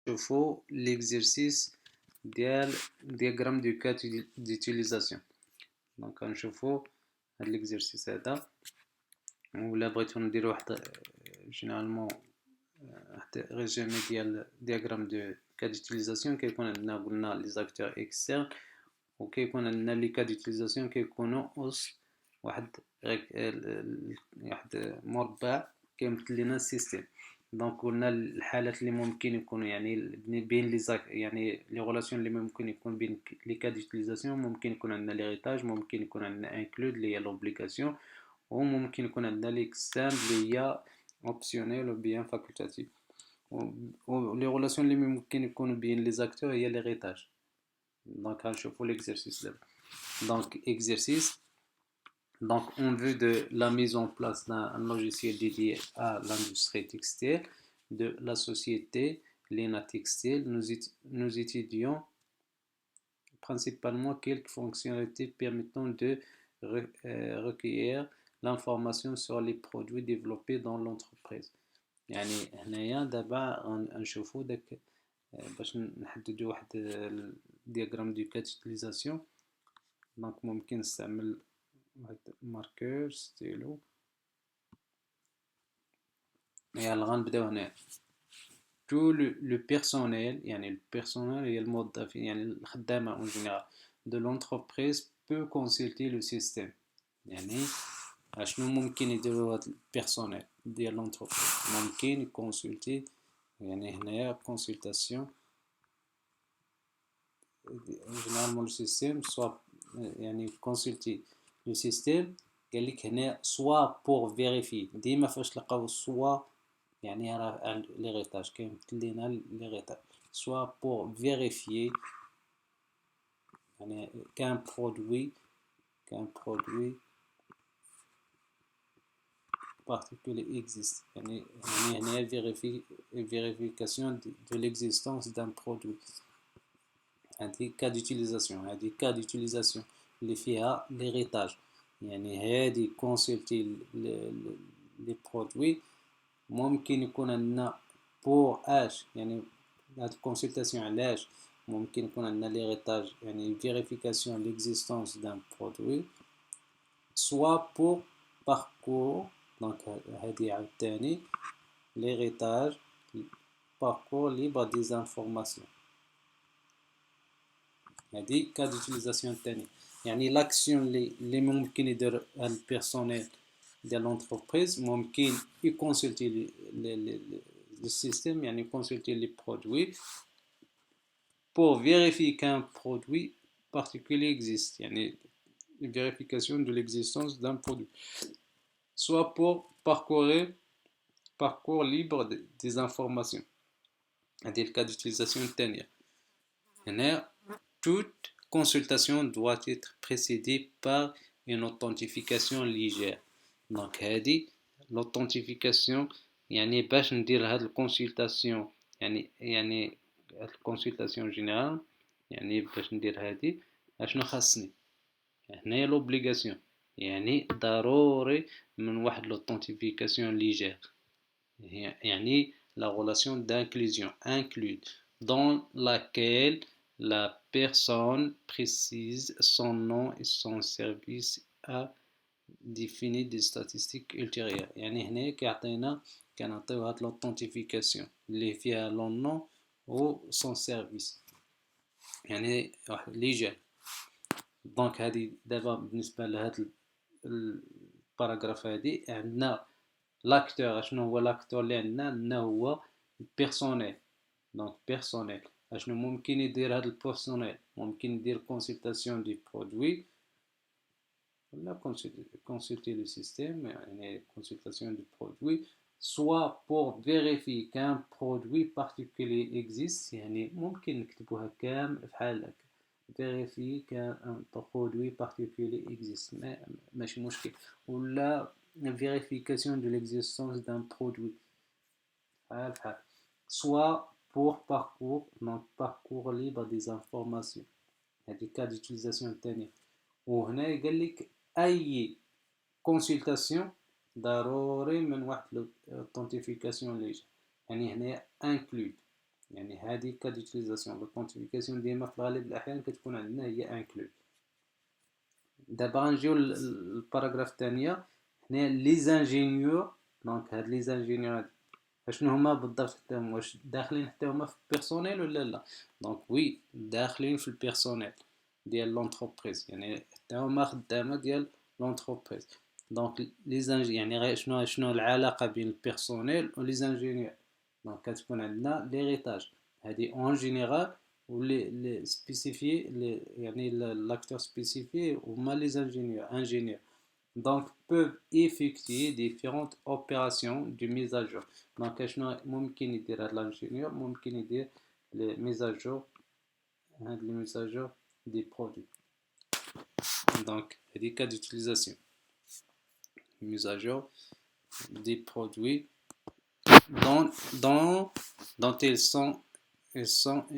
نشوفوا l'exercice ديال diagramme du cas d'utilisation. دونك غنشوفوا هاد l'exercice هذا ولا بغيتو نديرو واحد جينيرالمون واحد ريزومي ديال diagramme de cas d'utilisation. كيكون عندنا قلنا les acteurs externes وكيكون عندنا les cas d'utilisation كيكونوا أس واحد مربع كيمثل لنا السيستم. دونك قلنا الحالات اللي ممكن يكونوا يعني بين لي يعني لي غولاسيون اللي ممكن يكون بين لي كا ديوتيليزاسيون ممكن يكون عندنا ليغيتاج، ممكن يكون عندنا انكلود اللي هي لوبليغاسيون، وممكن يكون عندنا ليكسترن اللي هي اوبسيونيل و بيان فاكولتاتيف. و لي غولاسيون اللي ممكن يكونوا بين لي زاكتور هي ليغيتاج. دونك غنشوفوا ليكزرسيس دابا. دونك اكزرسيس. Donc, on veut de la mise en place d'un logiciel dédié à l'industrie textile de la société Lena Textile. Nous étudions principalement quelques fonctionnalités permettant de recueillir l'information sur les produits développés dans l'entreprise. يعني هنايا دابا غنشوفوا داك باش نحددوا واحد الدياغرام دو كات يوتيليزاسيون. دونك ممكن نستعمل marqueur stylo. يلا غنبداو هنا. Tout le personnel يعني البيرسونيل هي الموظفين يعني الخدامة en général de l'entreprise peut consulter le système. يعني اشنو ممكن يديروا هاد البيرسونيل ديال لونتربريز؟ ممكن يكونسلتي يعني هنايا consultation généralement le système soit يعني consulter le système. قال لك هنا soit pour vérifier. ديما فاش تلقاو soit يعني راه ليغيتاج كيمثل لينا ليغيتاج. soit pour vérifier يعني qu'un produit particulier existe. يعني هنا vérification de l'existence d'un produit. هذه cas d'utilisation. هذه cas d'utilisation اللي فيها ليغيتاج. يعني هادي كونسلتي لي برودوي. ممكن يكون عندنا بور اش يعني هاد الكونسلتاسيون علاش ممكن يكون عندنا ليغيتاج يعني فيريفيكاسيون ليكزيستونس دان برودوي سوا بور باركور. دونك هادي عاوتاني ليغيتاج باركور ليبر دي زانفورماسيون. هادي كا ديوتيليزاسيون الثاني يعني لاكسيون اللي ممكن يدير هاد البيرسونيل ديال لونتربريز ممكن يكونسلتي le système يعني consulter les produits pour vérifier qu'un produit particulier existe يعني vérification de l'existence d'un produit soit pour parcours libre des informations. هذه le cas d'utilisation الثانية. هنا toute consultation doit être précédée par une authentification légère. Donc هذه l'authentification يعني باش ندير هاد الكونسلتاسيون يعني هاد الكونسلتاسيون جينيرال يعني باش ندير هادي اشنو خاصني هنايا لوبليغاسيون يعني ضروري من واحد لوثنتيفيكاسيون ليجير يعني la relation d'inclusion include dans laquelle la personne précise son nom et son service à définir des statistiques ultérieures. يعني هنا كنعطيو هاد l'authenentification اللي فيها لون نون و سون سيرفيس يعني واحد ليجير. دونك هادي دابا بالنسبه لهاد الباراغراف هادي عندنا لاكتور. اشنو هو لاكتور اللي عندنا هو البيرسونيل. دونك بيرسونيل اشنو ممكن يدير هاد البيرسونيل؟ ممكن يدير كونسلتاسيون دي برودوي ولا consulter le système يعني consultation du produit soit pour vérifier qu'un produit particulier existe يعني ممكن نكتبوها كامل بحال هكا vérifier qu'un produit particulier existe ماشي مشكل ولا vérification de l'existence d'un produit بحال soit pour parcours libre des informations. هذه cas d'utilisation الثانية. وهنا قال لك اي كونسلتاسيون ضروري من واحد l'authentification ليجا يعني هنا include يعني هذه كا ديوتيليزاسيون. لوثنتيفيكاسيون ديما في الغالب الأحيان كتكون عندنا هي انكلود. دابا غنجيو للباراغراف الثانية. هنا لي زانجينيور، دونك هاد لي زانجينيور اشنو هما بالضبط حتى هما، واش داخلين حتى هما في البيرسونيل ولا لا؟ دونك وي داخلين في البيرسونيل ديال لونتربريز، يعني حتى هما خدامه ديال لونتربريز. دونك لي زانجي يعني غير شنو العلاقه بين البيرسونيل و لي زانجينيور. دونك كتكون عندنا ليغيتاج هادي اون جينيرال، و لي سبيسيفي يعني لاكتور سبيسيفي هما لي انجينيور. Donc peuvent effectuer différentes opérations de mise à jour. Donc شنو ممكن يدير هاد l'ingénieur؟ ممكن يدير les mises à jour، هاد les mises à jour des produits. Donc هادي cas d'utilisation mise à jour des produits dont ils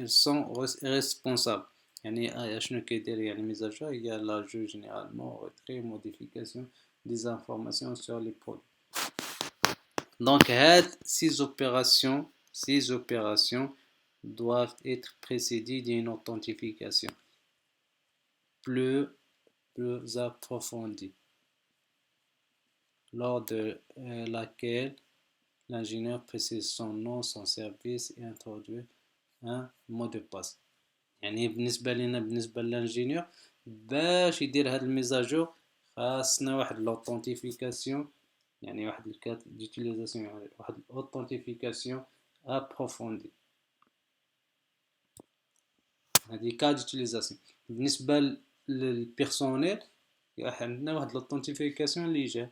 sont responsables. يعني شنو كيدير يعني mise à jour؟ هي l'ajout généralement retrait modification des informations sur les produits. Donc ces opérations doivent être précédées d'une authentification plus approfondie, lors de laquelle l'ingénieur précise son nom, son service et introduit un mot de passe. يعني بالنسبة للانجينيور باش يدير هاد الميزاجور خاصنا واحد لوثنتيفيكاسيون، يعني واحد الكات ديوتيليزاسيون، يعني واحد الاوثنتيفيكاسيون ابروفوندي. هذه كا ديوتيليزاسيون. بالنسبه للبيرسونيل عندنا واحد لوثنتيفيكاسيون اللي جا،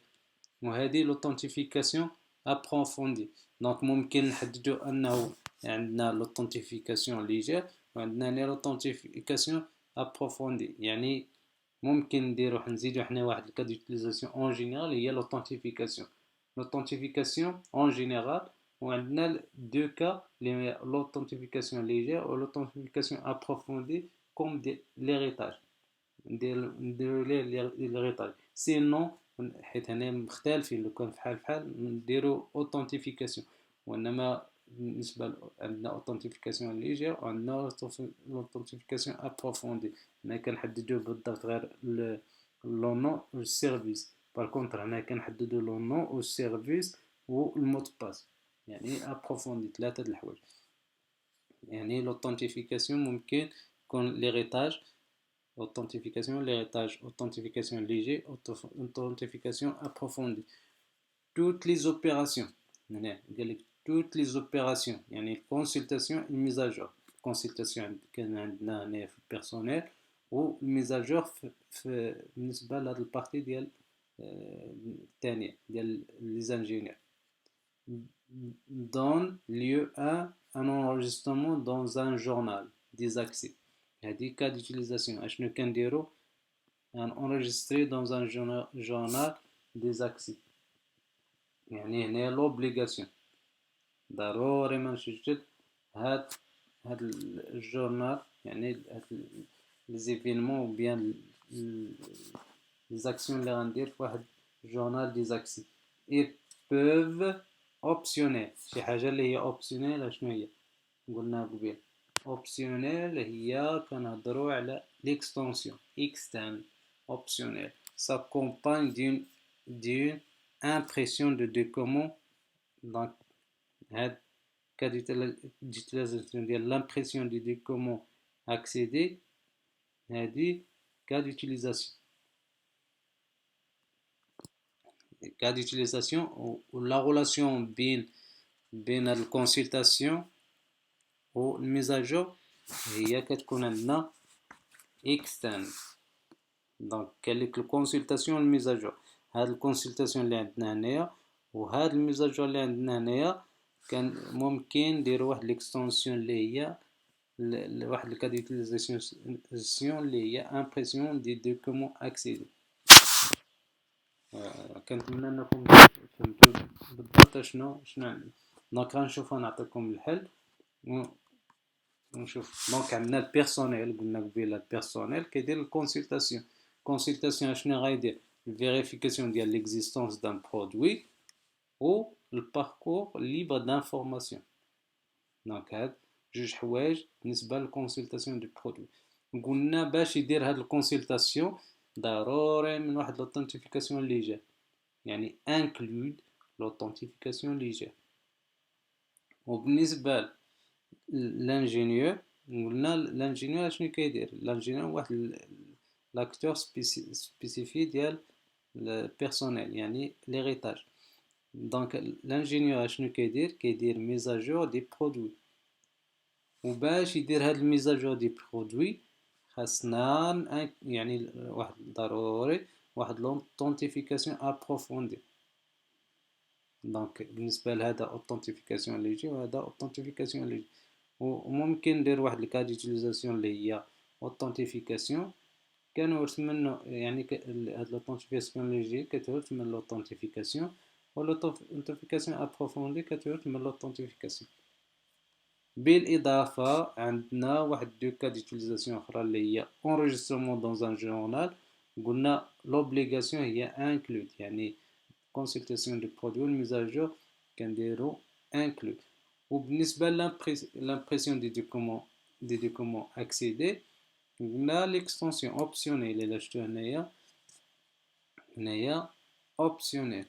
وهذه لوثنتيفيكاسيون ابروفوندي. دونك ممكن نحددوا انه عندنا لوثنتيفيكاسيون اللي جا وعندنا لي لوثنتيفيكاسيون ابروفوندي. يعني ممكن نديرو نزيدو حنا واحد الكا ديوتيليزاسيون اون جينيرال هي لوثنتيفيكاسيون اون جينيرال، وعندنا دو كا لوثنتيفيكاسيون ليجير و لوثنتيفيكاسيون ابروفوندي كوم ليغيتاج. نديرو ليه ليغيتاج سينون حيت هنا مختلفين. لو كان فحال نديرو اوثنتيفيكاسيون، وانما بالنسبه عندنا اوثنتيفيكاسيون ليجير وعندنا اوثنتيفيكاسيون ابروفوندي. هنا كنحددو بالضبط غير لو نون و السيرفيس. بار كونطر هنا كنحددو لو نون و السيرفيس و المود باس، يعني ابروفوندي ثلاثه د الحوايج. يعني لوثنتيفيكاسيون ممكن تكون ليغيتاج، authentification léger, authentification approfondie. Toutes les opérations, toutes les opérations, يعني consultation et mise à jour. consultation كان عندنا هنا في personnel، و mise à jour في بالنسبة لهاد البارتي ديال الثانية ديال les ingénieurs. donne lieu à un enregistrement dans un journal des accès. هذه cas d'utilisation. اشنو كنديرو؟ enregistrer dans un journal des accès. يعني هنا l'obligation ضروري ما نسجل هاد الجورنال، يعني هاد les événements ou bien les actions اللي غندير في واحد journal des accès. et peuvent optionnel. شي حاجة اللي هي optionnel اشنو هي؟ قلنا قبيل optionnel هي كنهضروا على l'extension extend. optionnel s'accompagne d'une impression de document. donc هاد cas d'utilisation ديال l'impression du document accéder، هادي cas d'utilisation. cas d'utilisation ou la relation بين الكونسلتاسيون و الميز à jour هي كتكون عندنا extend. دونك كاين لك الكونسلتاسيون والميز à jour. هاد الكونسلتاسيون اللي عندنا هنايا وهاد الميز à jour اللي عندنا هنايا كان ممكن نديرو واحد ليكستونسيون اللي هي واحد الكا ديوتيليزاسيون اللي هي امبريسيون دي دوكومون اكسيدي. كنتمنى انكم فهمتوا بالضبط شنو عندنا. دونك غنشوفو نعطيكم الحل ونشوف. دونك عندنا البيرسونيل، قلنا قبيله البيرسونيل كيدير الكونسلتاسيون. الكونسلتاسيون شنو غايدير؟ الفيريفيكاسيون ديال ليكزيستونس دان برودوي و الباركور ليبر دانفورماسيون. دونك هاد جوج حوايج بالنسبه للكونسلطاسيون دو برودوي. قلنا باش يدير هاد الكونسلطاسيون ضروري من واحد لوثنتيفيكاسيون اللي جا، يعني انكلود لوثنتيفيكاسيون اللي جا. وبالنسبه للانجينيور قلنا الانجينيور شنو كيدير؟ الانجينيور واحد لاكتور سبيسيفي ديال البيرسونيل، يعني ليغيتاج. دونك الانجينيور شنو كيدير؟ كيدير ميزاجور دي برودوي، وباش يدير هاد الميزاجور دي برودوي خاصنا يعني واحد ضروري واحد لونتونتيفيكاسيون ابروفوندي. دونك بالنسبه لهذا اوثنتيفيكاسيون اللي يجي وهذا اوثنتيفيكاسيون اللي يجي، وممكن ندير واحد الكا ديوتيليزاسيون اللي هي اوثنتيفيكاسيون كنورث منه، يعني هاد لوثنتيفيكاسيون اللي يجي كتورث من لوثنتيفيكاسيون، و لوثنتيفيكاسيون ابروفوندي كتورث من لوثنتيفيكاسيون. بالاضافه عندنا واحد دو كا ديوتيليزاسيون اخرى اللي هي enregistrement dans un journal. قلنا لوبليغاسيون هي انكلود، يعني consultation du produit الميزاجور كنديرو inclus. وبالنسبه للامبريسيون دي دوكومون اكسيدي قلنا ليكستونسيون اوبسيونيل اللي شفتو هنايا optionnel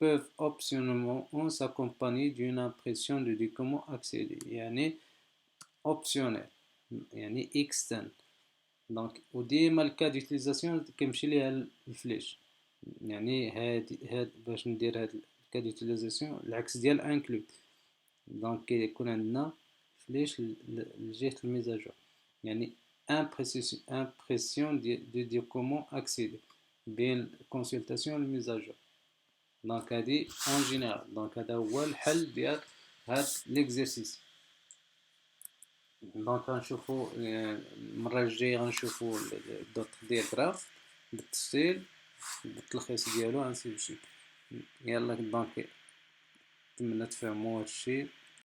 peuvent optionnellement s'accompagner d'une impression de document accédé، يعني optionnel يعني extend. دونك وديما الكا ديوتيليزاسيون كيمشي ليها الفليش، يعني هاد باش ندير هاد الكا ديوتيليزاسيون العكس ديال انكلود. دونك كيكون عندنا فليش لجهة الميزاجور، يعني impression دو دوكومون اكسيدي بين كونسلطاسيون والميزاجور. دونك هادي اون جينيرال. دونك هذا هو الحل ديال هاد ليكزيرسيس. دونك غنشوفو المره الجايه غنشوفو دوط دياغراف بالتفصيل بالتلخيص ديالو انسي بشي. يلا دونك نتمنى تفهموا هادشي.